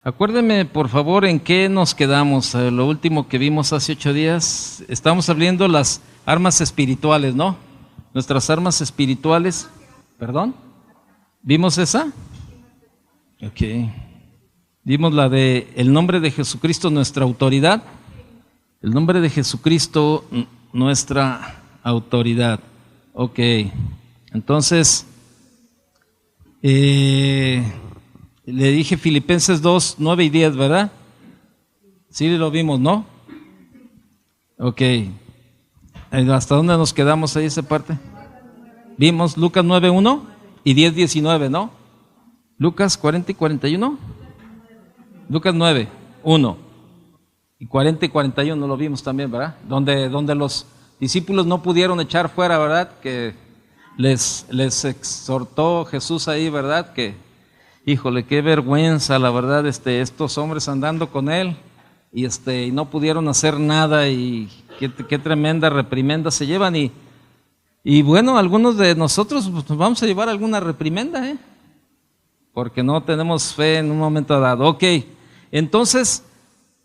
Acuérdeme, por favor, en qué nos quedamos. Lo último que vimos hace 8 días, estamos abriendo las armas espirituales, ¿no? Nuestras armas espirituales. ¿Perdón? ¿Vimos esa? Ok. Vimos la de el nombre de Jesucristo, nuestra autoridad. El nombre de Jesucristo, nuestra autoridad. Ok. Entonces, le dije Filipenses 2, 9 y 10, ¿verdad? Sí lo vimos, ¿no? Ok. ¿Hasta dónde nos quedamos ahí esa parte? Vimos Lucas 9, 1 y 10, 19, ¿no? Lucas 40 y 41. Lucas 9, 1 y 40 y 41 lo vimos también, ¿verdad? Donde los discípulos no pudieron echar fuera, ¿verdad? Que les exhortó Jesús ahí, ¿verdad? Que híjole, qué vergüenza, la verdad, estos hombres andando con él y no pudieron hacer nada y qué tremenda reprimenda se llevan y bueno, algunos de nosotros pues, nos vamos a llevar alguna reprimenda, porque no tenemos fe en un momento dado. Ok, entonces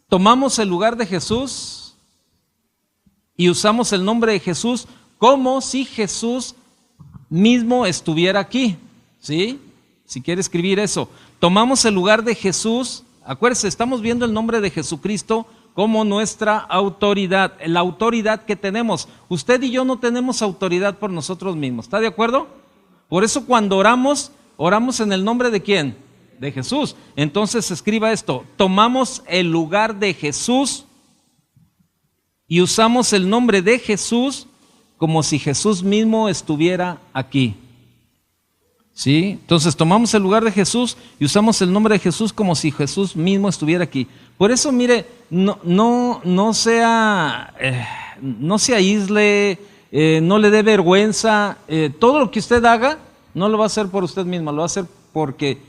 tomamos el lugar de Jesús y usamos el nombre de Jesús como si Jesús mismo estuviera aquí, ¿sí? Si quiere escribir eso, tomamos el lugar de Jesús. Acuérdense, estamos viendo el nombre de Jesucristo como nuestra autoridad, la autoridad que tenemos. Usted y yo no tenemos autoridad por nosotros mismos, ¿está de acuerdo? Por eso cuando oramos en el nombre de ¿quién? De Jesús. Entonces escriba esto: tomamos el lugar de Jesús y usamos el nombre de Jesús como si Jesús mismo estuviera aquí. ¿Sí? Entonces tomamos el lugar de Jesús y usamos el nombre de Jesús como si Jesús mismo estuviera aquí. Por eso, mire, no se aísle, no le dé vergüenza. Todo lo que usted haga no lo va a hacer por usted mismo, lo va a hacer porque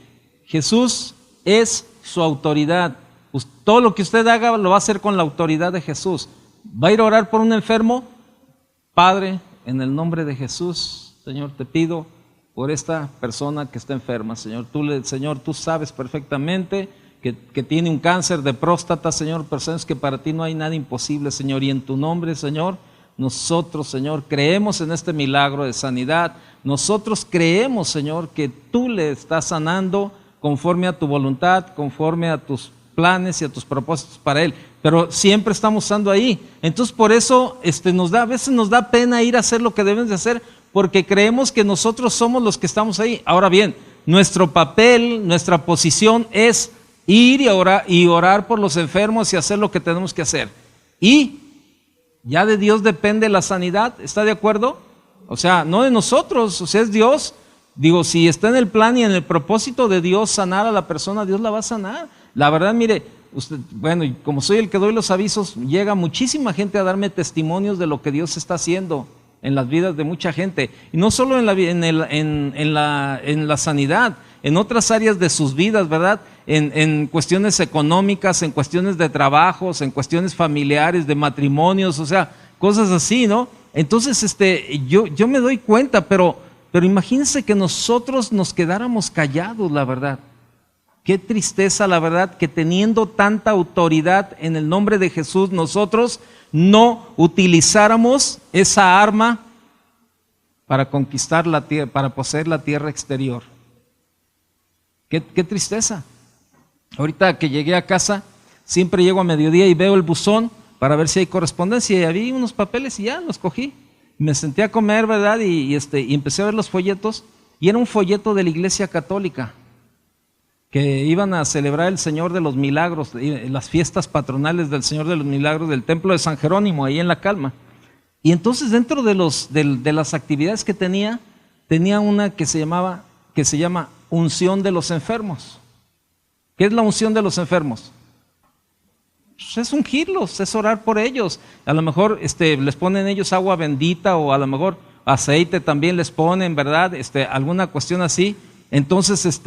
Jesús es su autoridad. Todo lo que usted haga lo va a hacer con la autoridad de Jesús. ¿Va a ir a orar por un enfermo? Padre, en el nombre de Jesús, Señor, te pido por esta persona que está enferma, Señor. Tú sabes perfectamente que tiene un cáncer de próstata, Señor, pero sabes que para ti no hay nada imposible, Señor. Y en tu nombre, Señor, nosotros, Señor, creemos en este milagro de sanidad. Nosotros creemos, Señor, que tú le estás sanando conforme a tu voluntad, conforme a tus planes y a tus propósitos para él. Pero siempre estamos estando ahí. Entonces, por eso a veces nos da pena ir a hacer lo que debemos de hacer, porque creemos que nosotros somos los que estamos ahí. Ahora bien, nuestro papel, nuestra posición es ir y orar por los enfermos y hacer lo que tenemos que hacer. Y ya de Dios depende la sanidad, ¿está de acuerdo? O sea, no de nosotros, o sea, es Dios. Digo, si está en el plan y en el propósito de Dios sanar a la persona, Dios la va a sanar. La verdad, mire, bueno, y como soy el que doy los avisos, llega muchísima gente a darme testimonios de lo que Dios está haciendo en las vidas de mucha gente, y no solo en la sanidad, en otras áreas de sus vidas, ¿verdad? En cuestiones económicas, en cuestiones de trabajos, en cuestiones familiares, de matrimonios, o sea, cosas así, ¿no? Entonces, yo me doy cuenta, pero imagínense que nosotros nos quedáramos callados, la verdad. Qué tristeza, la verdad, que teniendo tanta autoridad en el nombre de Jesús, nosotros no utilizáramos esa arma para conquistar la tierra, para poseer la tierra exterior. Qué tristeza. Ahorita que llegué a casa, siempre llego a mediodía y veo el buzón para ver si hay correspondencia, y había unos papeles y ya los cogí. Me senté a comer, ¿verdad? Y empecé a ver los folletos, y era un folleto de la Iglesia Católica, que iban a celebrar el Señor de los Milagros, las fiestas patronales del Señor de los Milagros del Templo de San Jerónimo, ahí en La Calma. Y entonces dentro de las actividades que tenía una que se llama unción de los enfermos. ¿Qué es la unción de los enfermos? Pues es ungirlos, es orar por ellos. A lo mejor les ponen ellos agua bendita, o a lo mejor aceite también les ponen, ¿verdad? Alguna cuestión así. Entonces,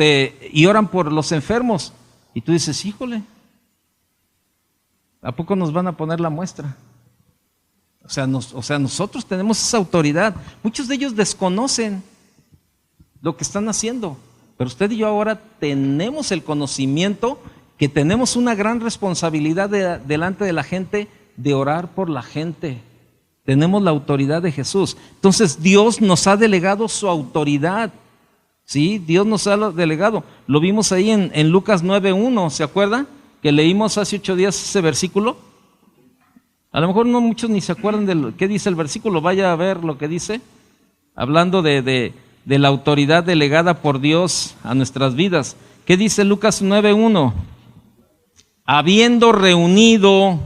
y oran por los enfermos. Y tú dices, híjole, ¿a poco nos van a poner la muestra? O sea, nosotros tenemos esa autoridad. Muchos de ellos desconocen lo que están haciendo, pero usted y yo ahora tenemos el conocimiento que tenemos una gran responsabilidad delante de la gente de orar por la gente. Tenemos la autoridad de Jesús. Entonces Dios nos ha delegado su autoridad. Sí, Dios nos ha delegado. Lo vimos ahí en Lucas 9:1, ¿se acuerdan? Que leímos hace 8 días ese versículo. A lo mejor no muchos ni se acuerdan de qué dice el versículo. Vaya a ver lo que dice. Hablando de la autoridad delegada por Dios a nuestras vidas. ¿Qué dice Lucas 9:1? Habiendo reunido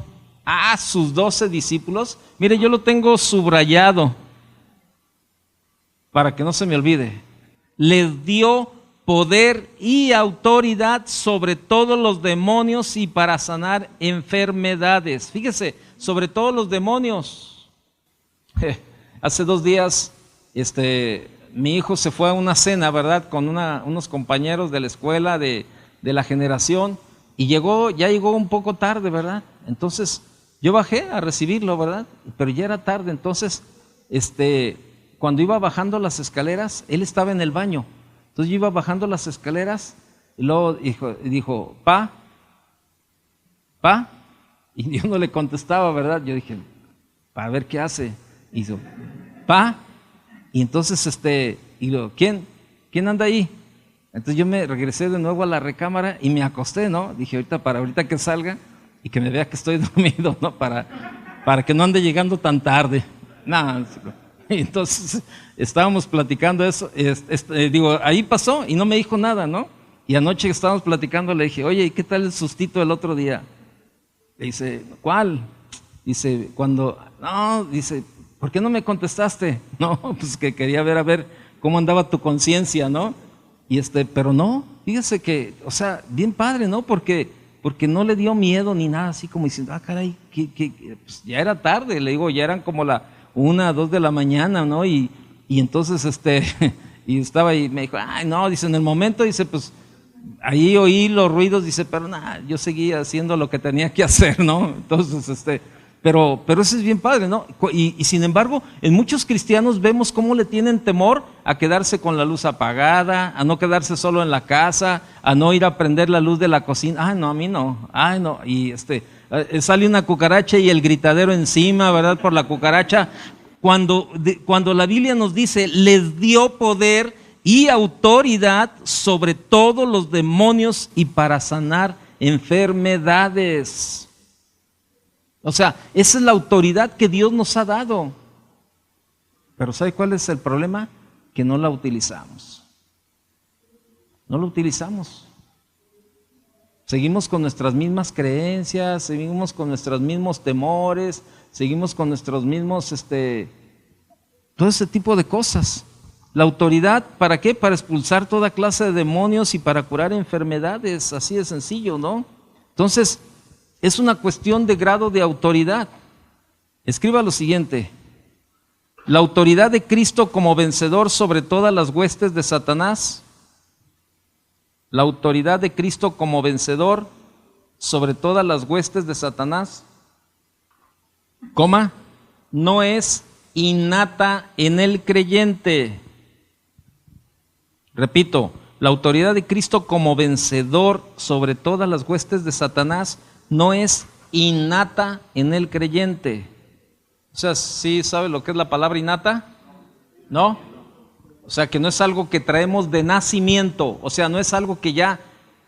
a sus 12 discípulos, mire, yo lo tengo subrayado para que no se me olvide. Les dio poder y autoridad sobre todos los demonios y para sanar enfermedades. Fíjese, sobre todos los demonios. Hace 2 días, mi hijo se fue a una cena, ¿verdad? Con unos compañeros de la escuela de la generación y ya llegó un poco tarde, ¿verdad? Entonces yo bajé a recibirlo, ¿verdad? Pero ya era tarde, entonces cuando iba bajando las escaleras, él estaba en el baño. Entonces yo iba bajando las escaleras y luego dijo, pa, y yo no le contestaba, ¿verdad? Yo dije, para ver qué hace. Y dijo, pa, y entonces y luego, ¿quién anda ahí? Entonces yo me regresé de nuevo a la recámara y me acosté, ¿no? Dije, ahorita que salga y que me vea que estoy dormido, ¿no? Para que no ande llegando tan tarde. Nada. Entonces estábamos platicando eso, ahí pasó y no me dijo nada, ¿no? Y anoche que estábamos platicando le dije, oye, ¿y qué tal el sustito del otro día? Le dice, ¿cuál? Dice, dice, ¿por qué no me contestaste? No, pues que quería ver cómo andaba tu conciencia, ¿no? Y pero no, fíjese que, o sea, bien padre, ¿no? Porque no le dio miedo ni nada, así como diciendo, caray, pues ya era tarde, le digo, ya eran como la 1, 2 de la mañana, ¿no? Y entonces, y estaba ahí, me dijo, ay, no, dice, en el momento, dice, pues, ahí oí los ruidos, dice, pero nada, yo seguía haciendo lo que tenía que hacer, ¿no? Entonces, pero eso es bien padre, ¿no? Y sin embargo, en muchos cristianos vemos cómo le tienen temor a quedarse con la luz apagada, a no quedarse solo en la casa, a no ir a prender la luz de la cocina. Ay, no, a mí no. Ay, no. Y sale una cucaracha y el gritadero encima, ¿verdad? Por la cucaracha. Cuando la Biblia nos dice, les dio poder y autoridad sobre todos los demonios y para sanar enfermedades. O sea, esa es la autoridad que Dios nos ha dado. Pero ¿sabe cuál es el problema? Que no la utilizamos. No la utilizamos. Seguimos con nuestras mismas creencias, seguimos con nuestros mismos temores, seguimos con nuestros mismos, todo ese tipo de cosas. La autoridad, ¿para qué? Para expulsar toda clase de demonios y para curar enfermedades, así de sencillo, ¿no? Entonces, es una cuestión de grado de autoridad. Escriba lo siguiente: la autoridad de Cristo como vencedor sobre todas las huestes de Satanás. La autoridad de Cristo como vencedor sobre todas las huestes de Satanás, no es innata en el creyente. Repito, la autoridad de Cristo como vencedor sobre todas las huestes de Satanás no es innata en el creyente. O sea, ¿sí sabe lo que es la palabra innata? ¿No? O sea, que no es algo que traemos de nacimiento, o sea, no es algo que ya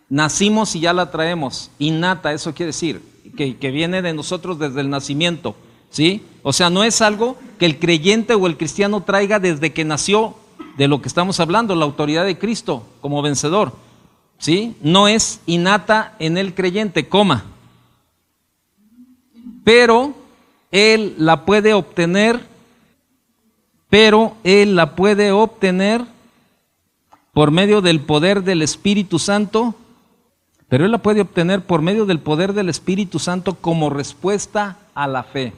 nacimos y ya la traemos. Innata, eso quiere decir, que viene de nosotros desde el nacimiento, ¿sí? O sea, no es algo que el creyente o el cristiano traiga desde que nació, de lo que estamos hablando, la autoridad de Cristo como vencedor, ¿sí? No es innata en el creyente, pero él la puede obtener por medio del poder del Espíritu Santo, como respuesta a la fe.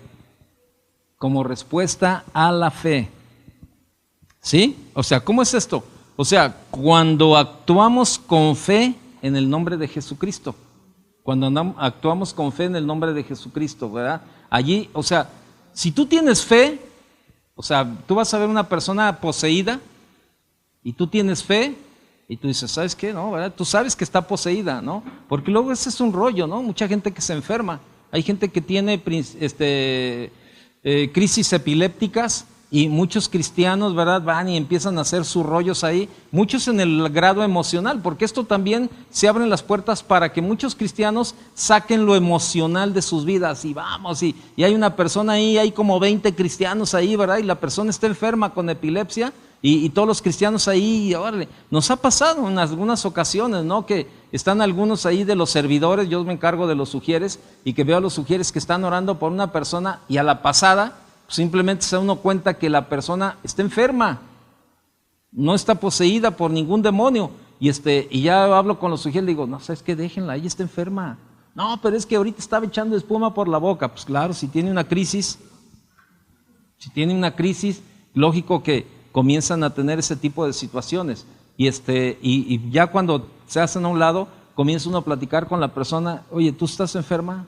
¿Sí? O sea, ¿cómo es esto? O sea, cuando actuamos con fe en el nombre de Jesucristo. Actuamos con fe en el nombre de Jesucristo, ¿verdad? Allí, o sea, si tú tienes fe, o sea, tú vas a ver una persona poseída y tú tienes fe, Y tú dices, ¿sabes qué? No, ¿verdad? Tú sabes que está poseída, ¿no? Porque luego ese es un rollo, ¿no? Mucha gente que se enferma. Hay gente que tiene crisis epilépticas y muchos cristianos, ¿verdad? Van y empiezan a hacer sus rollos ahí. Muchos en el grado emocional, porque esto también se abren las puertas para que muchos cristianos saquen lo emocional de sus vidas. Y vamos, y hay una persona ahí, hay como 20 cristianos ahí, ¿verdad? Y la persona está enferma con epilepsia. Y todos los cristianos ahí, órale, nos ha pasado en algunas ocasiones, ¿no? Que están algunos ahí de los servidores, yo me encargo de los sugieres, y que veo a los sugieres que están orando por una persona y a la pasada simplemente se da uno cuenta que la persona está enferma, no está poseída por ningún demonio, y ya hablo con los sugieres, le digo, no, ¿sabes qué? Déjenla, ella está enferma. No, pero es que ahorita estaba echando espuma por la boca. Pues claro, si tiene una crisis, lógico que comienzan a tener ese tipo de situaciones y ya cuando se hacen a un lado comienza uno a platicar con la persona. Oye, ¿tú estás enferma?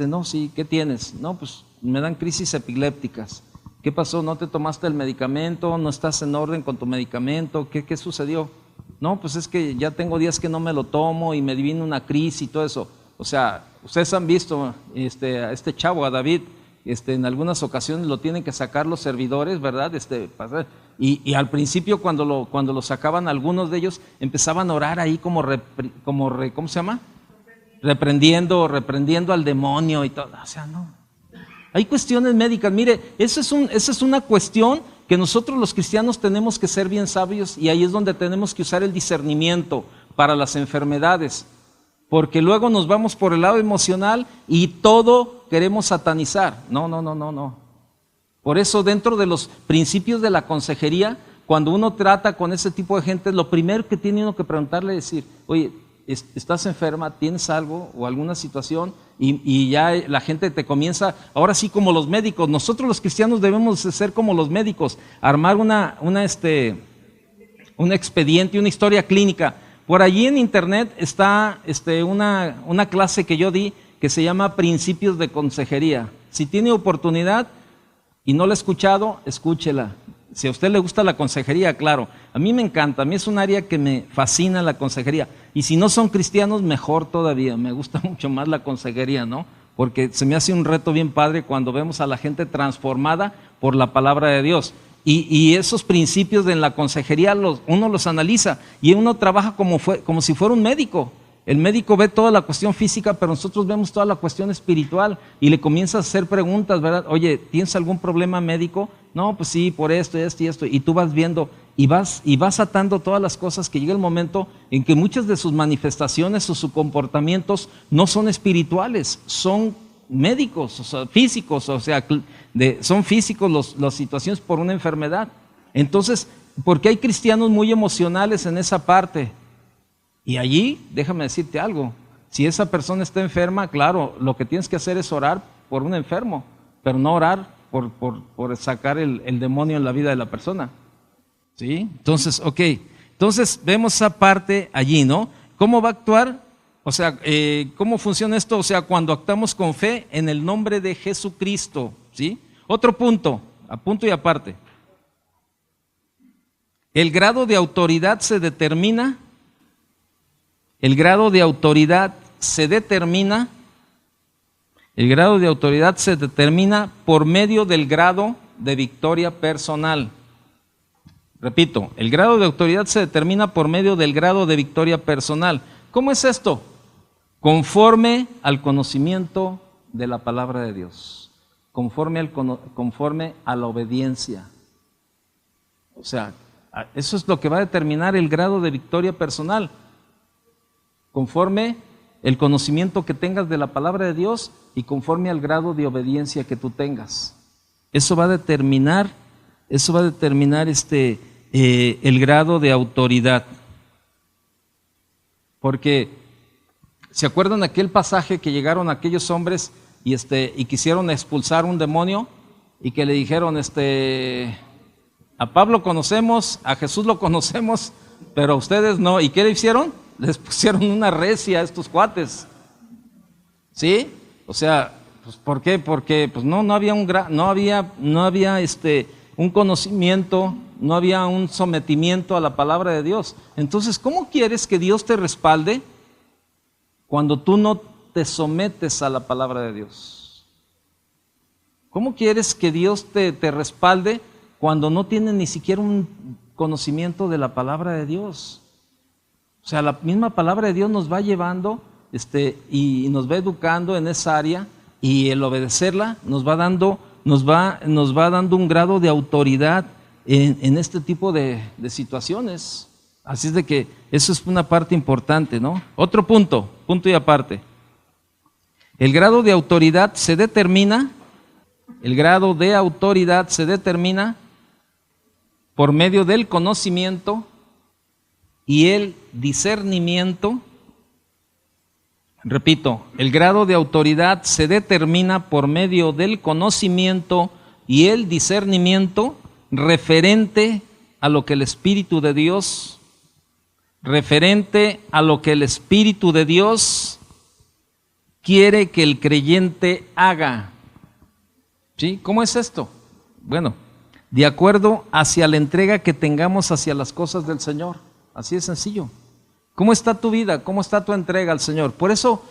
No, sí, ¿qué tienes? No, pues me dan crisis epilépticas. ¿Qué pasó? ¿No te tomaste el medicamento? ¿No estás en orden con tu medicamento? ¿Qué sucedió? No, pues es que ya tengo días que no me lo tomo y me vino una crisis y todo eso. O sea, ustedes han visto a este chavo, a David, en algunas ocasiones lo tienen que sacar los servidores, ¿verdad? Y al principio cuando lo sacaban algunos de ellos empezaban a orar ahí ¿cómo se llama? Reprendiendo al demonio y todo. O sea, no. Hay cuestiones médicas. Mire, esa es una cuestión que nosotros los cristianos tenemos que ser bien sabios, y ahí es donde tenemos que usar el discernimiento para las enfermedades. Porque luego nos vamos por el lado emocional y todo queremos satanizar. No. Por eso dentro de los principios de la consejería, cuando uno trata con ese tipo de gente, lo primero que tiene uno que preguntarle es decir, oye, ¿estás enferma? ¿Tienes algo o alguna situación? Y ya la gente te comienza, ahora sí como los médicos, nosotros los cristianos debemos ser como los médicos, armar un expediente, una historia clínica. Por allí en internet está una clase que yo di que se llama Principios de Consejería. Si tiene oportunidad y no la ha escuchado, escúchela. Si a usted le gusta la consejería, claro. A mí me encanta, a mí es un área que me fascina la consejería. Y si no son cristianos, mejor todavía. Me gusta mucho más la consejería, ¿no? Porque se me hace un reto bien padre cuando vemos a la gente transformada por la palabra de Dios. Y esos principios en la consejería uno los analiza y uno trabaja como si fuera un médico. El médico ve toda la cuestión física, pero nosotros vemos toda la cuestión espiritual y le comienza a hacer preguntas, ¿verdad? Oye, ¿tienes algún problema médico? No, pues sí, por esto y esto y esto. Y tú vas viendo y vas atando todas las cosas, que llega el momento en que muchas de sus manifestaciones o sus comportamientos no son espirituales, son médicos, o sea, físicos, o sea, son físicos las situaciones por una enfermedad. Entonces, porque hay cristianos muy emocionales en esa parte. Y allí, déjame decirte algo, si esa persona está enferma, claro, lo que tienes que hacer es orar por un enfermo, pero no orar por sacar el demonio en la vida de la persona. ¿Sí? Entonces, entonces vemos esa parte allí, ¿no? ¿Cómo va a actuar? O sea, ¿cómo funciona esto? O sea, cuando actuamos con fe en el nombre de Jesucristo, ¿sí? Otro punto, a punto y aparte. El grado de autoridad se determina por medio del grado de victoria personal. Repito, el grado de autoridad se determina por medio del grado de victoria personal. ¿Cómo es esto? Conforme al conocimiento de la palabra de Dios, conforme a la obediencia. O sea, eso es lo que va a determinar el grado de victoria personal. Conforme el conocimiento que tengas de la palabra de Dios y conforme al grado de obediencia que tú tengas. Eso va a determinar el grado de autoridad. Porque, ¿se acuerdan aquel pasaje que llegaron aquellos hombres y quisieron expulsar un demonio y que le dijeron, a Pablo conocemos, a Jesús lo conocemos, pero a ustedes no? ¿Y qué le hicieron? Les pusieron una recia a estos cuates. ¿Sí? O sea, pues ¿por qué? Porque pues no había un conocimiento no había un sometimiento a la palabra de Dios. Entonces, ¿cómo quieres que Dios te respalde cuando tú no te sometes a la palabra de Dios? ¿Cómo quieres que Dios te respalde cuando no tienes ni siquiera un conocimiento de la palabra de Dios? O sea, la misma palabra de Dios nos va llevando y nos va educando en esa área, y el obedecerla nos va dando un grado de autoridad en este tipo de situaciones. Así es de que eso es una parte importante, ¿no? Otro punto y aparte. El grado de autoridad se determina por medio del conocimiento y el discernimiento. Repito, el grado de autoridad se determina por medio del conocimiento y el discernimiento referente a lo que el Espíritu de Dios quiere que el creyente haga. ¿Sí? ¿Cómo es esto? Bueno, de acuerdo hacia la entrega que tengamos hacia las cosas del Señor. Así de sencillo. ¿Cómo está tu vida? ¿Cómo está tu entrega al Señor? Por eso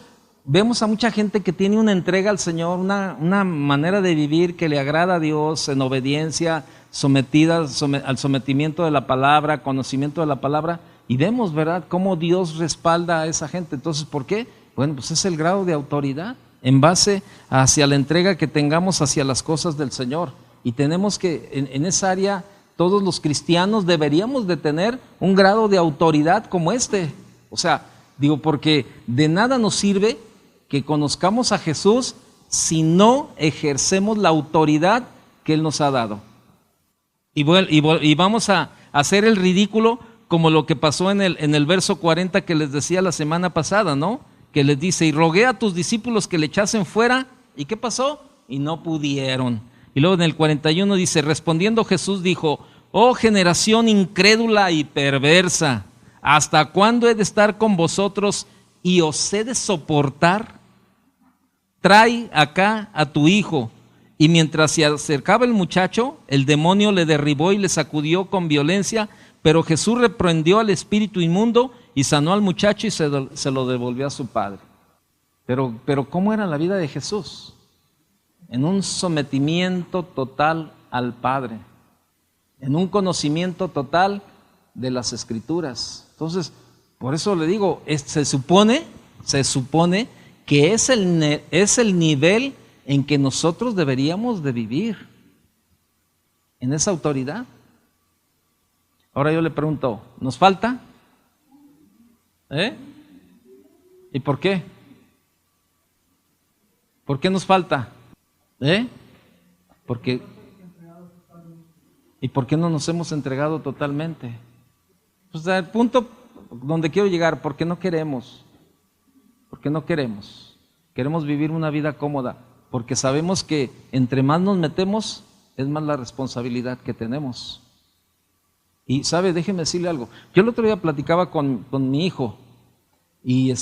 vemos a mucha gente que tiene una entrega al Señor, una manera de vivir que le agrada a Dios, en obediencia, sometida al sometimiento de la palabra, conocimiento de la palabra, y vemos, ¿verdad?, cómo Dios respalda a esa gente. Entonces, ¿por qué? Bueno, pues es el grado de autoridad en base hacia la entrega que tengamos hacia las cosas del Señor. Y tenemos que, en esa área, todos los cristianos deberíamos de tener un grado de autoridad como este. O sea, digo, porque de nada nos sirve que conozcamos a Jesús si no ejercemos la autoridad que Él nos ha dado. Y vamos a hacer el ridículo como lo que pasó en el verso 40 que les decía la semana pasada, ¿no? Que les dice, y rogué a tus discípulos que le echasen fuera, ¿y qué pasó? Y no pudieron. Y luego en el 41 dice, respondiendo Jesús dijo, oh generación incrédula y perversa, ¿hasta cuándo he de estar con vosotros y os he de soportar? Trae acá a tu hijo. Y mientras se acercaba el muchacho, el demonio le derribó y le sacudió con violencia, pero Jesús reprendió al espíritu inmundo y sanó al muchacho y se lo devolvió a su padre. Pero ¿cómo era la vida de Jesús? En un sometimiento total al Padre, en un conocimiento total de las Escrituras. Entonces, por eso le digo, se supone que es el nivel en que nosotros deberíamos de vivir, en esa autoridad. Ahora yo le pregunto, ¿nos falta? ¿Y por qué? ¿Por qué nos falta? ¿Y por qué no nos hemos entregado totalmente? Pues el punto donde quiero llegar, porque no queremos. Queremos vivir una vida cómoda, porque sabemos que entre más nos metemos, es más la responsabilidad que tenemos. Y sabe, déjeme decirle algo. Yo el otro día platicaba con mi hijo y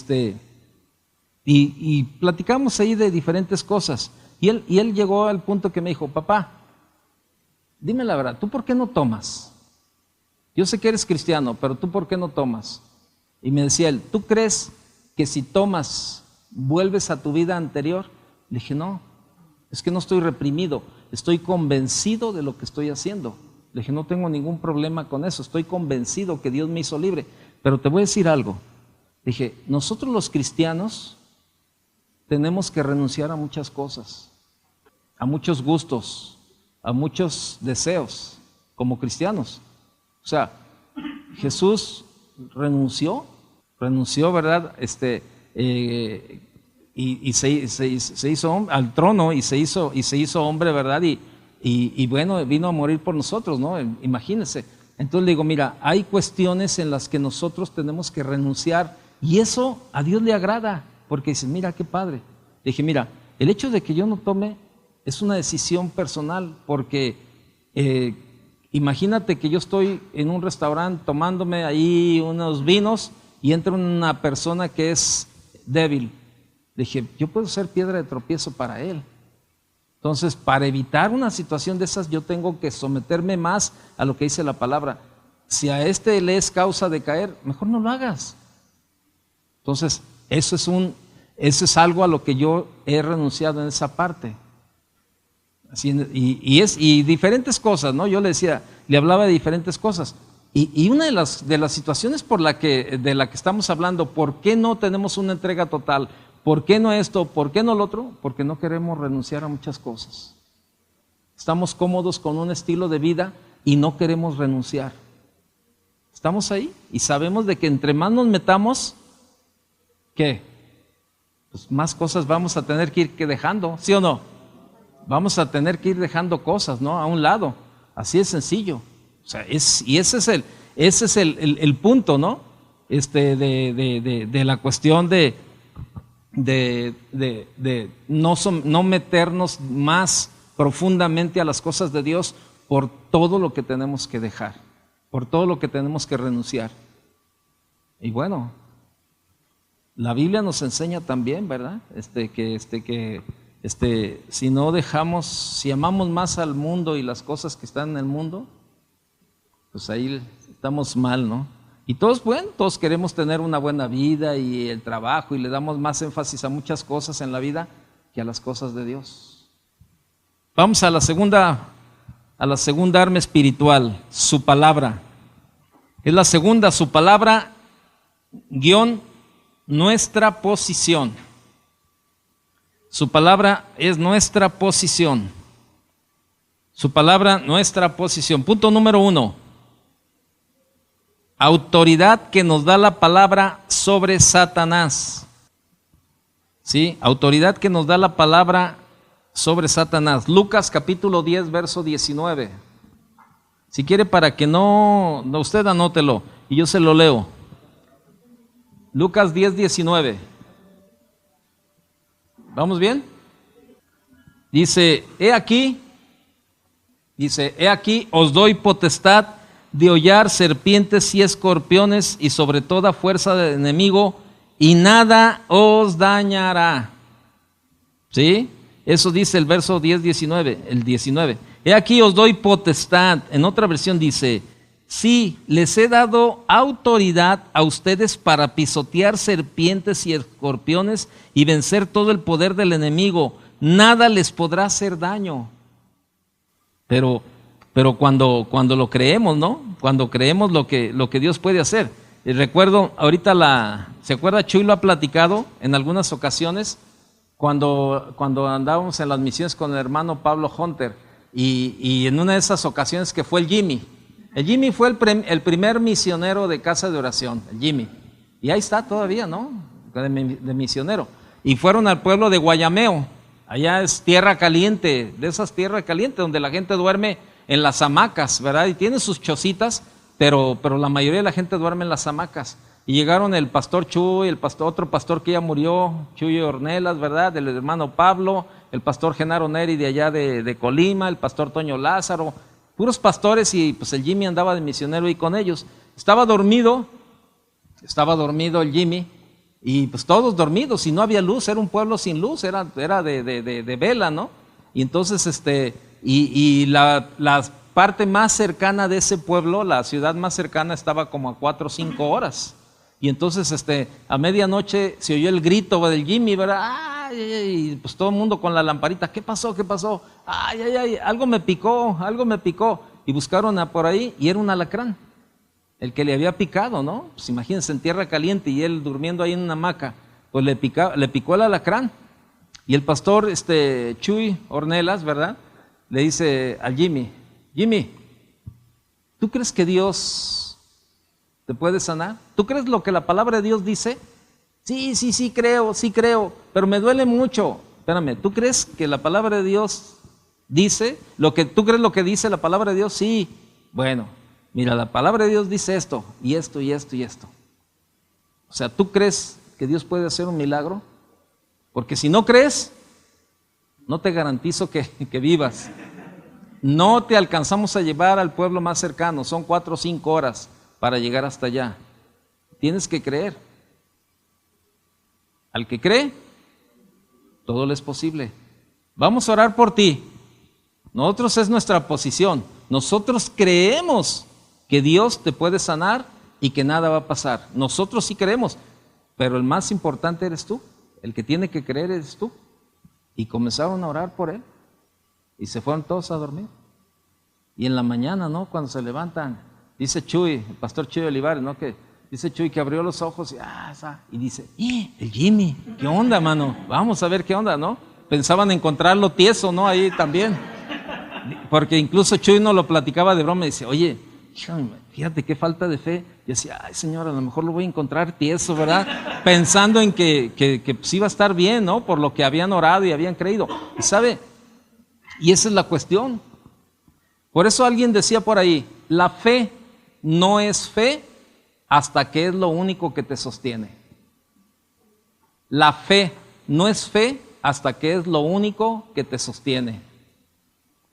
platicamos ahí de diferentes cosas. Y él llegó al punto que me dijo, papá, dime la verdad, ¿tú por qué no tomas? Yo sé que eres cristiano, pero ¿tú por qué no tomas? Y me decía él, ¿tú crees que si tomas vuelves a tu vida anterior? Le dije, no, es que no estoy reprimido, estoy convencido de lo que estoy haciendo. Le dije, no tengo ningún problema con eso, estoy convencido que Dios me hizo libre. Pero te voy a decir algo. Le dije, nosotros los cristianos tenemos que renunciar a muchas cosas, a muchos gustos, a muchos deseos como cristianos. O sea, Jesús renunció, ¿verdad? Y se hizo al trono y se hizo hombre, ¿verdad? Y bueno, vino a morir por nosotros, ¿no? Imagínense. Entonces le digo, mira, hay cuestiones en las que nosotros tenemos que renunciar y eso a Dios le agrada, porque dice, mira qué padre. Le dije, mira, el hecho de que yo no tome es una decisión personal, porque imagínate que yo estoy en un restaurante tomándome ahí unos vinos y entra una persona que es débil. Le dije, yo puedo ser piedra de tropiezo para él. Entonces, para evitar una situación de esas, yo tengo que someterme más a lo que dice la palabra. Si a este le es causa de caer, mejor no lo hagas. Entonces, eso es algo a lo que yo he renunciado en esa parte. Así, y diferentes cosas, ¿no? Yo le hablaba de diferentes cosas. Y una de las situaciones de la que estamos hablando, ¿por qué no tenemos una entrega total? ¿Por qué no esto? ¿Por qué no lo otro? Porque no queremos renunciar a muchas cosas. Estamos cómodos con un estilo de vida y no queremos renunciar. Estamos ahí y sabemos de que entre más nos metamos, ¿qué? Pues más cosas vamos a tener que ir dejando, ¿sí o no? Vamos a tener que ir dejando cosas, ¿no? A un lado. Así es sencillo. O sea, y ese es el punto, ¿no? De la cuestión de no meternos más profundamente a las cosas de Dios por todo lo que tenemos que dejar, por todo lo que tenemos que renunciar. Y bueno, la Biblia nos enseña también, ¿verdad? Si no dejamos, si amamos más al mundo y las cosas que están en el mundo, pues ahí estamos mal, ¿no? Y todos queremos tener una buena vida y el trabajo y le damos más énfasis a muchas cosas en la vida que a las cosas de Dios. Vamos a la segunda arma espiritual, su palabra. Es la segunda, su palabra, nuestra posición. Su palabra es nuestra posición. Su palabra, nuestra posición. Punto número 1. Autoridad que nos da la palabra sobre Satanás. ¿Sí? Autoridad que nos da la palabra sobre Satanás. Lucas capítulo 10, verso 19. Si quiere, para que no, usted anótelo y yo se lo leo. Lucas 10, 19. ¿Vamos bien? Dice, he aquí, os doy potestad de hollar serpientes y escorpiones y sobre toda fuerza del enemigo, y nada os dañará. ¿Sí? Eso dice el verso 10, 19, el 19. He aquí os doy potestad. En otra versión dice, sí, les he dado autoridad a ustedes para pisotear serpientes y escorpiones y vencer todo el poder del enemigo. Nada les podrá hacer daño. Pero cuando lo creemos, ¿no? Cuando creemos lo que Dios puede hacer. Y recuerdo, ahorita ¿se acuerda? Chuy lo ha platicado en algunas ocasiones, cuando andábamos en las misiones con el hermano Pablo Hunter, y en una de esas ocasiones que fue el Jimmy. El Jimmy fue el primer misionero de casa de oración, el Jimmy. Y ahí está todavía, ¿no? De misionero. Y fueron al pueblo de Guayameo. Allá es tierra caliente, de esas tierras calientes donde la gente duerme en las hamacas, ¿verdad? Y tiene sus chocitas, pero la mayoría de la gente duerme en las hamacas. Y llegaron el pastor Chuy, otro pastor que ya murió, Chuy Ornelas, ¿verdad? El hermano Pablo, el pastor Genaro Neri de allá de Colima, el pastor Toño Lázaro, puros pastores, y pues el Jimmy andaba de misionero ahí con ellos. Estaba dormido el Jimmy, y pues todos dormidos, y no había luz, era un pueblo sin luz, era de vela, ¿no? Y entonces la parte más cercana de ese pueblo, la ciudad más cercana, estaba como a 4 o 5 horas. Y entonces a medianoche se oyó el grito del Jimmy, ¿verdad? ¡Ay! Y pues todo el mundo con la lamparita, ¿qué pasó? ¡Ay, ay, ay! Algo me picó. Y buscaron por ahí y era un alacrán, el que le había picado, ¿no? Pues imagínense, en tierra caliente y él durmiendo ahí en una hamaca, pues le picó el alacrán. Y el pastor Chuy Ornelas, ¿verdad? Le dice al Jimmy, ¿tú crees que Dios te puede sanar? ¿Tú crees lo que la palabra de Dios dice? Sí creo, pero me duele mucho. Espérame, ¿tú crees que la palabra de Dios dice tú crees lo que dice la palabra de Dios? Sí. Bueno, mira, la palabra de Dios dice esto, y esto, y esto, y esto. O sea, ¿tú crees que Dios puede hacer un milagro? Porque si no crees, no te garantizo que vivas. No te alcanzamos a llevar al pueblo más cercano, son 4 o 5 horas para llegar hasta allá. Tienes que creer. Al que cree, todo le es posible. vamos a orar por ti. Nosotros es nuestra posición. Nosotros creemos que Dios te puede sanar y que nada va a pasar. Nosotros sí creemos, pero el más importante eres tú. El que tiene que creer eres tú. Y comenzaron a orar por él. Y se fueron todos a dormir. Y en la mañana, ¿no? Cuando se levantan, dice Chuy, el pastor Chuy Olivares, ¿no? Que dice Chuy que abrió los ojos y dice, el Jimmy, ¿qué onda, mano? Vamos a ver qué onda, ¿no? Pensaban encontrarlo tieso, ¿no? Ahí también. Porque incluso Chuy nos lo platicaba de broma y dice, oye, fíjate qué falta de fe. Y decía, ay Señor, a lo mejor lo voy a encontrar tieso, ¿verdad? Pensando en que pues iba a estar bien, ¿no? Por lo que habían orado y habían creído. Y sabe, y esa es la cuestión. Por eso alguien decía por ahí, la fe no es fe hasta que es lo único que te sostiene. La fe no es fe hasta que es lo único que te sostiene.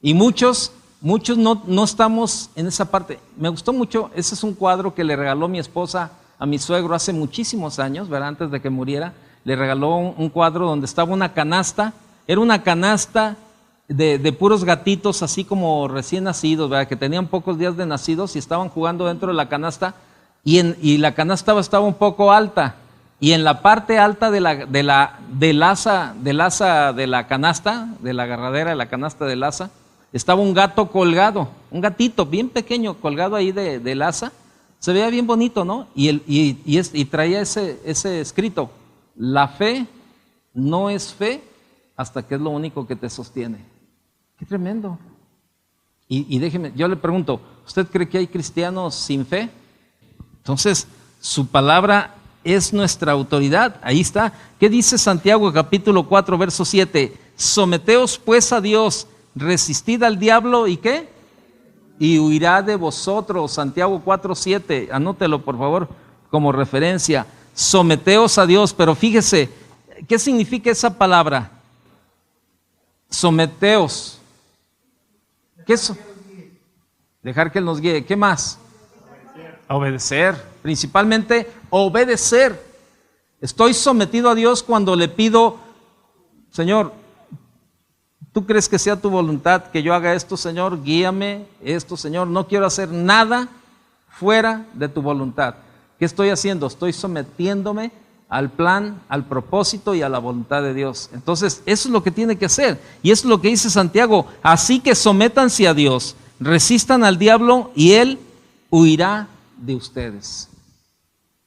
Y muchos no estamos en esa parte. Me gustó mucho, ese es un cuadro que le regaló mi esposa a mi suegro hace muchísimos años, ¿verdad? Antes de que muriera, le regaló un cuadro donde estaba una canasta, era una canasta de puros gatitos así como recién nacidos, ¿verdad? Que tenían pocos días de nacidos y estaban jugando dentro de la canasta y la canasta estaba un poco alta y en la parte alta del asa de la canasta, de la agarradera de la canasta del asa, estaba un gato colgado, un gatito bien pequeño colgado ahí del asa. Se veía bien bonito, ¿no? Y traía ese escrito, la fe no es fe hasta que es lo único que te sostiene. Qué tremendo. Y déjeme, yo le pregunto, ¿usted cree que hay cristianos sin fe? Entonces, su palabra es nuestra autoridad. Ahí está. ¿Qué dice Santiago capítulo 4, verso 7? Someteos pues a Dios, resistid al diablo y ¿qué? Y huirá de vosotros. Santiago 4, 7. Anótelo por favor como referencia. Someteos a Dios, pero fíjese, ¿qué significa esa palabra? Someteos. ¿Qué es eso? Dejar que Él nos guíe. ¿Qué más? Obedecer. Principalmente obedecer. Estoy sometido a Dios cuando le pido, Señor, ¿tú crees que sea tu voluntad que yo haga esto, Señor? Guíame esto, Señor. No quiero hacer nada fuera de tu voluntad. ¿Qué estoy haciendo? Estoy sometiéndome al plan, al propósito y a la voluntad de Dios. Entonces, eso es lo que tiene que hacer. Y eso es lo que dice Santiago. Así que sométanse a Dios, resistan al diablo y Él huirá de ustedes.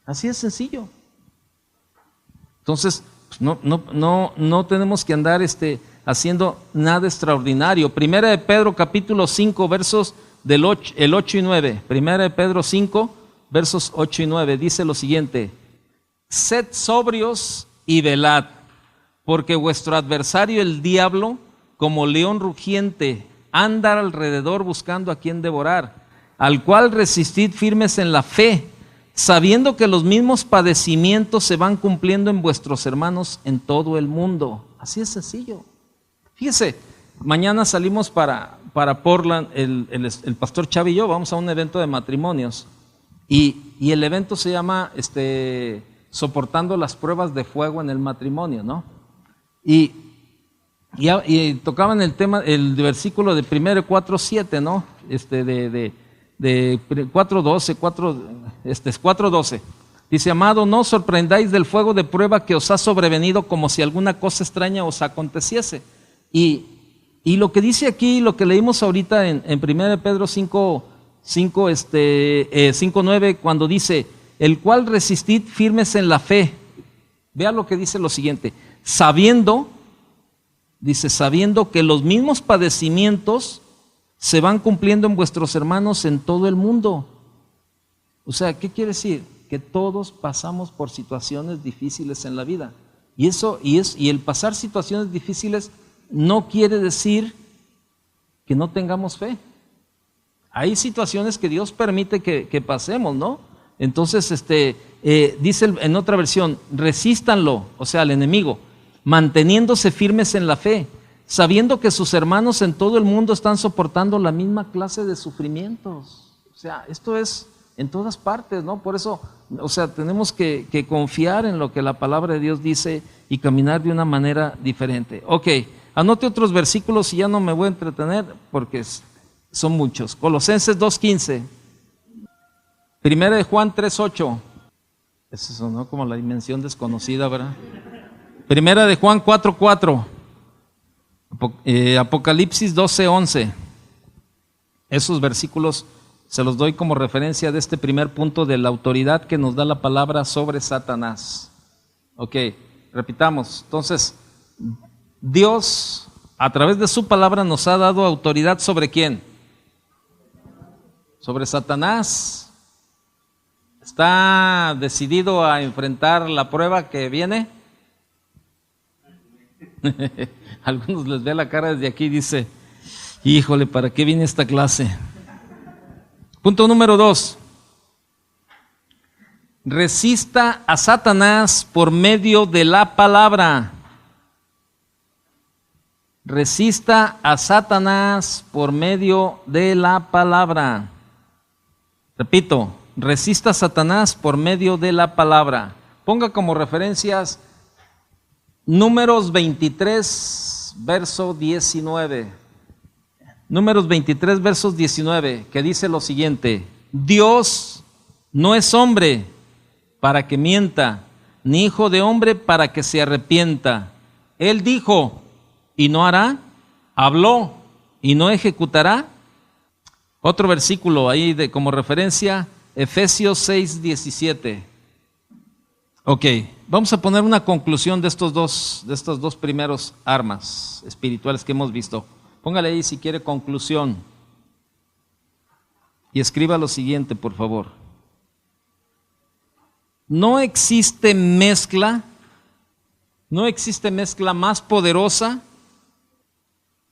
Así es sencillo. Entonces, pues no tenemos que andar haciendo nada extraordinario. Primera de Pedro capítulo 5 versos el 8 y 9. Primera de Pedro 5 versos 8 y 9 dice lo siguiente: sed sobrios y velad, porque vuestro adversario el diablo, como león rugiente, anda alrededor buscando a quien devorar, al cual resistid firmes en la fe, sabiendo que los mismos padecimientos se van cumpliendo en vuestros hermanos en todo el mundo. Así es sencillo. Fíjese, mañana salimos para Portland, el pastor Chavi y yo, vamos a un evento de matrimonios, y el evento se llama soportando las pruebas de fuego en el matrimonio, ¿no? Y tocaban el tema, el versículo de 1 4:7, ¿no? De 4:12, 4:12. Dice: amado, no os sorprendáis del fuego de prueba que os ha sobrevenido como si alguna cosa extraña os aconteciese. Y lo que dice aquí, lo que leímos ahorita en 1 Pedro 5:9, cuando dice: el cual resistid firmes en la fe. Vea lo que dice lo siguiente: sabiendo que los mismos padecimientos se van cumpliendo en vuestros hermanos en todo el mundo. O sea, ¿qué quiere decir? Que todos pasamos por situaciones difíciles en la vida. Y el pasar situaciones difíciles no quiere decir que no tengamos fe. Hay situaciones que Dios permite que pasemos, ¿no? Entonces, dice en otra versión: resístanlo, o sea, al enemigo, manteniéndose firmes en la fe, sabiendo que sus hermanos en todo el mundo están soportando la misma clase de sufrimientos. O sea, esto es en todas partes, ¿no? Por eso, o sea, tenemos que confiar en lo que la palabra de Dios dice y caminar de una manera diferente. Ok, Anote otros versículos y ya no me voy a entretener porque son muchos. Colosenses 2:15. Primera de Juan 3:8. Eso sonó como la dimensión desconocida, ¿verdad? Primera de Juan 4:4. Apocalipsis 12:11. Esos versículos se los doy como referencia de este primer punto de la autoridad que nos da la palabra sobre Satanás. Ok, repitamos. Entonces, Dios a través de su palabra nos ha dado autoridad ¿sobre quién? Sobre Satanás. ¿Está decidido a enfrentar la prueba que viene? Algunos les ve la cara desde aquí y dice, híjole, ¿para qué viene esta clase? Punto número 2. Resista a Satanás por medio de la palabra. Resista a Satanás por medio de la palabra. Repito, resista a Satanás por medio de la palabra. Ponga como referencias Números 23, verso 19. Números 23, versos 19, que dice lo siguiente: Dios no es hombre para que mienta, ni hijo de hombre para que se arrepienta. Él dijo y no hará, habló y no ejecutará. Otro versículo ahí como referencia, Efesios 6, 17. Ok, vamos a poner una conclusión de estas dos primeros armas espirituales que hemos visto. Póngale ahí si quiere conclusión y escriba lo siguiente, por favor. No existe mezcla más poderosa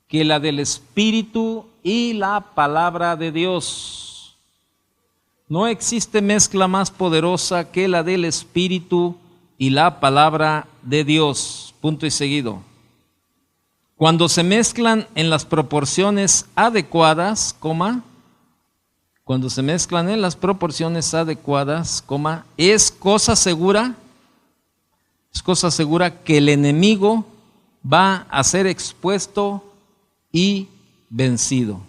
que la del Espíritu y la palabra de Dios. No existe mezcla más poderosa que la del Espíritu y la palabra de Dios. Punto y seguido. Cuando se mezclan en las proporciones adecuadas, es cosa segura que el enemigo va a ser expuesto y vencido.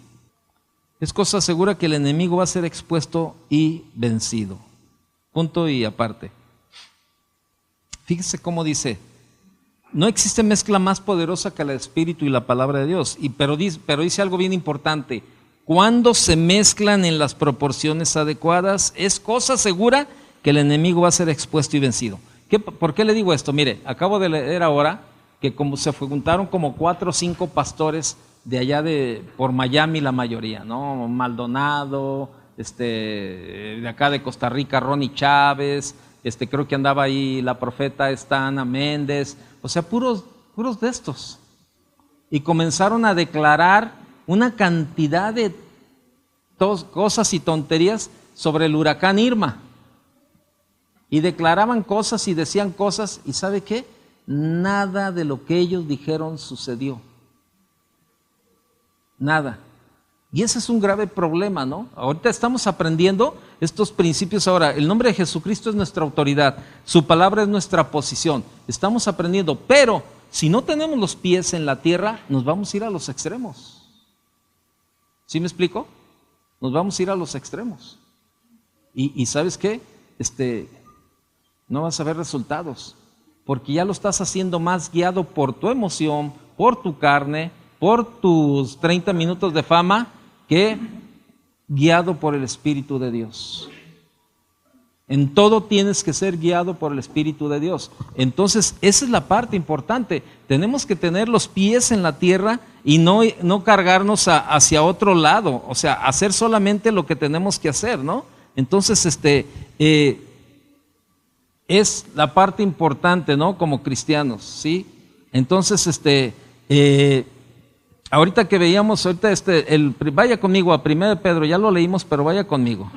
Es cosa segura que el enemigo va a ser expuesto y vencido. Punto y aparte. Fíjese cómo dice, no existe mezcla más poderosa que el Espíritu y la palabra de Dios. Pero dice algo bien importante. Cuando se mezclan en las proporciones adecuadas, es cosa segura que el enemigo va a ser expuesto y vencido. ¿Por qué le digo esto? Mire, acabo de leer ahora que como se juntaron como 4 o 5 pastores de allá por Miami, la mayoría, ¿no? Maldonado, de acá de Costa Rica, Ronnie Chávez, creo que andaba ahí la profeta Ana Méndez, o sea, puros de estos. Y comenzaron a declarar una cantidad de cosas y tonterías sobre el huracán Irma. Y declaraban cosas y decían cosas, y ¿sabe qué? Nada de lo que ellos dijeron sucedió. Nada. Y ese es un grave problema, ¿no? Ahorita estamos aprendiendo estos principios. Ahora, el nombre de Jesucristo es nuestra autoridad, su palabra es nuestra posición. Estamos aprendiendo, pero si no tenemos los pies en la tierra, nos vamos a ir a los extremos. ¿Sí me explico? Nos vamos a ir a los extremos. Y ¿sabes qué? No vas a ver resultados, porque ya lo estás haciendo más guiado por tu emoción, por tu carne, por tus 30 minutos de fama, que guiado por el Espíritu de Dios. En todo tienes que ser guiado por el Espíritu de Dios. Entonces, esa es la parte importante. Tenemos que tener los pies en la tierra y no cargarnos hacia otro lado. O sea, hacer solamente lo que tenemos que hacer, ¿no? Entonces, es la parte importante, ¿no? Como cristianos, ¿sí? Entonces, ahorita que veíamos, vaya conmigo a 1 Pedro, ya lo leímos, pero vaya conmigo.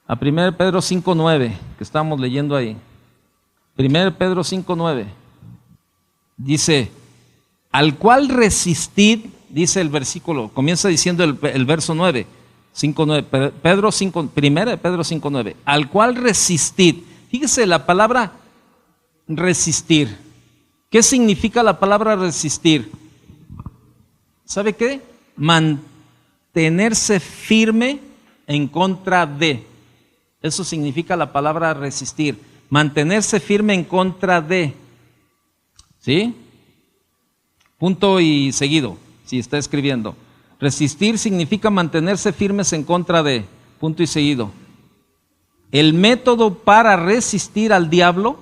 A 1 Pedro 5:9, que estamos leyendo ahí. 1 Pedro 5:9. Dice, al cual resistid, dice el versículo, comienza diciendo el verso 9, 5:9, 1 Pedro 5:9, al cual resistid. Fíjese la palabra resistir. ¿Qué significa la palabra resistir? ¿Sabe qué? Mantenerse firme en contra de. Eso significa la palabra resistir. Mantenerse firme en contra de. ¿Sí? Punto y seguido, si está escribiendo. Resistir significa mantenerse firmes en contra de. Punto y seguido. El método para resistir al diablo,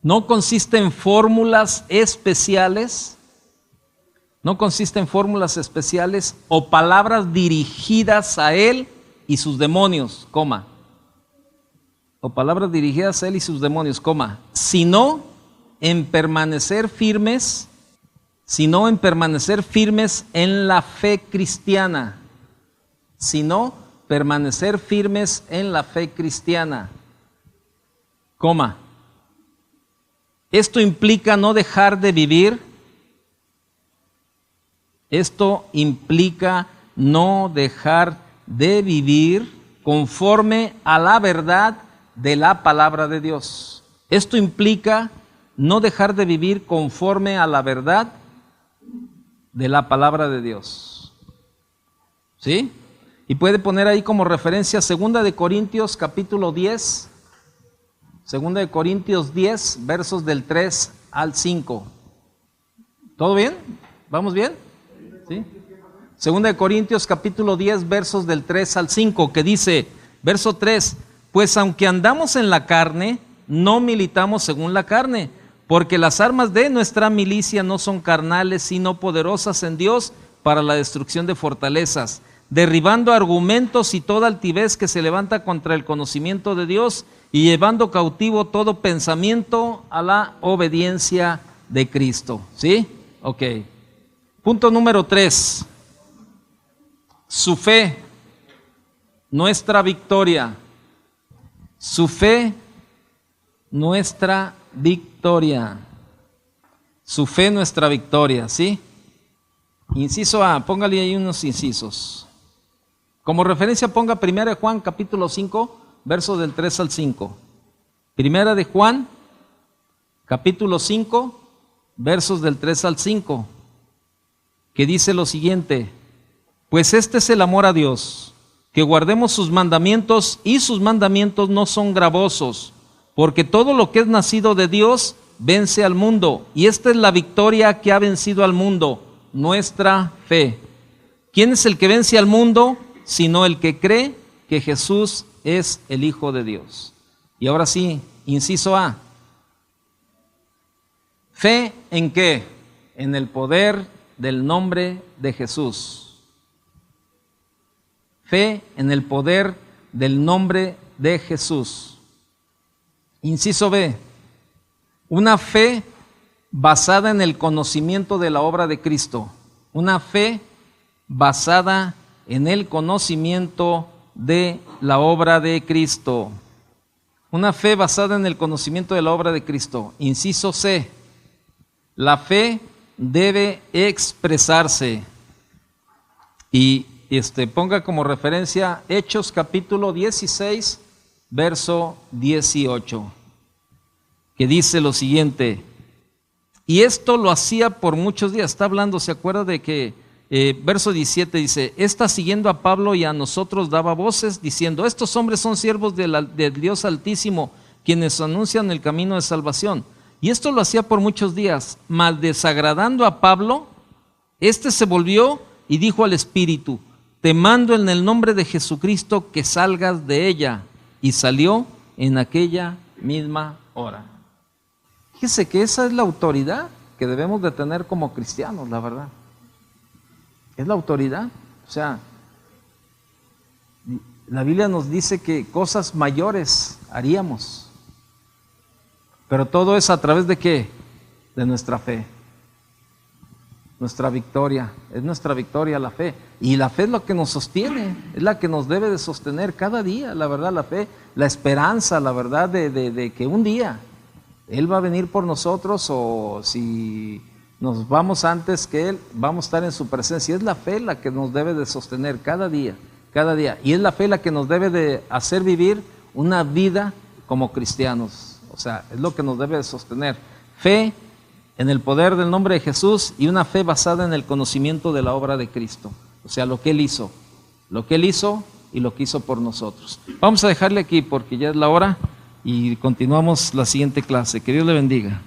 no consiste en fórmulas especiales, o palabras dirigidas a él y sus demonios, sino en permanecer firmes en la fe cristiana. Esto implica no dejar de vivir conforme a la verdad de la palabra de Dios. Esto implica no dejar de vivir conforme a la verdad de la palabra de Dios. ¿Sí? Y puede poner ahí como referencia 2 de Corintios capítulo 10, 2 de Corintios 10, versos del 3 al 5. ¿Todo bien? ¿Vamos bien? ¿Sí? 2 de Corintios capítulo 10, versos del 3 al 5, que dice, verso 3, pues aunque andamos en la carne, no militamos según la carne, porque las armas de nuestra milicia no son carnales, sino poderosas en Dios para la destrucción de fortalezas, derribando argumentos y toda altivez que se levanta contra el conocimiento de Dios y llevando cautivo todo pensamiento a la obediencia de Cristo. ¿Sí? Ok. Punto número 3. Su fe, nuestra victoria. Su fe, nuestra victoria. Su fe, nuestra victoria. ¿Sí? Inciso A, póngale ahí unos incisos. Como referencia ponga 1 Juan capítulo 5, versos del 3 al 5. 1 de Juan capítulo 5, versos del 3 al 5, que dice lo siguiente: pues este es el amor a Dios, que guardemos sus mandamientos, y sus mandamientos no son gravosos, porque todo lo que es nacido de Dios vence al mundo, y esta es la victoria que ha vencido al mundo, nuestra fe. ¿Quién es el que vence al mundo? Sino el que cree que Jesús es el Hijo de Dios. Y ahora sí, inciso A. ¿Fe en qué? En el poder del nombre de Jesús. Fe en el poder del nombre de Jesús. Inciso B. Una fe basada en el conocimiento de la obra de Cristo. Una fe basada en el conocimiento de la obra de Cristo. Una fe basada en el conocimiento de la obra de Cristo. Inciso C. La fe debe expresarse. Y ponga como referencia Hechos capítulo 16, verso 18, que dice lo siguiente: y esto lo hacía por muchos días. Está hablando, ¿se acuerda de que verso 17 dice: esta siguiendo a Pablo y a nosotros daba voces diciendo: estos hombres son siervos del Dios Altísimo, quienes anuncian el camino de salvación. Y esto lo hacía por muchos días, mas desagradando a Pablo, se volvió y dijo al Espíritu: te mando en el nombre de Jesucristo que salgas de ella. Y salió en aquella misma hora. Fíjese que esa es la autoridad que debemos de tener como cristianos, la verdad. Es la autoridad. O sea, la Biblia nos dice que cosas mayores haríamos. Pero todo es a través de ¿qué? De nuestra fe. Nuestra victoria. Es nuestra victoria la fe. Y la fe es lo que nos sostiene. Es la que nos debe de sostener cada día. La verdad, la fe, la esperanza, la verdad de que un día Él va a venir por nosotros, o si nos vamos antes que Él, vamos a estar en su presencia. Es la fe la que nos debe de sostener cada día, cada día. Y es la fe la que nos debe de hacer vivir una vida como cristianos. O sea, es lo que nos debe de sostener. Fe en el poder del nombre de Jesús y una fe basada en el conocimiento de la obra de Cristo. O sea, lo que Él hizo y lo que hizo por nosotros. Vamos a dejarle aquí porque ya es la hora y continuamos la siguiente clase. Que Dios le bendiga.